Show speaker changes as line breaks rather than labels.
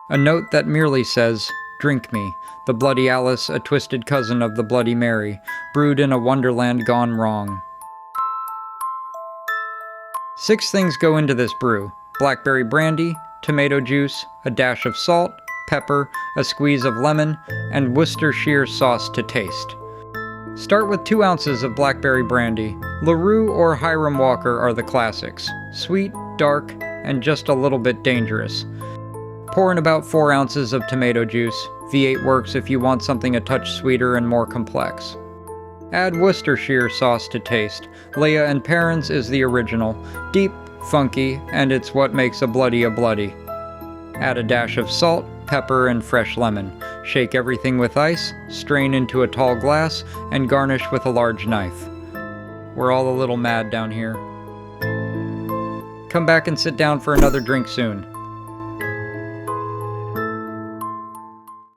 A note that merely says, "Drink me," the Bloody Alice, a twisted cousin of the Bloody Mary, brewed in a wonderland gone wrong. 6 things go into this brew: blackberry brandy, tomato juice, a dash of salt, pepper, a squeeze of lemon, and Worcestershire sauce to taste. Start with 2 ounces of blackberry brandy. LaRue or Hiram Walker are the classics. Sweet, dark, and just a little bit dangerous. Pour in about 4 ounces of tomato juice. V8 works if you want something a touch sweeter and more complex. Add Worcestershire sauce to taste. Leia and Perrin's is the original. Deep, funky, and it's what makes a bloody. Add a dash of salt, pepper, and fresh lemon. Shake everything with ice, strain into a tall glass, and garnish with a large knife. We're all a little mad down here. Come back and sit down for another drink soon.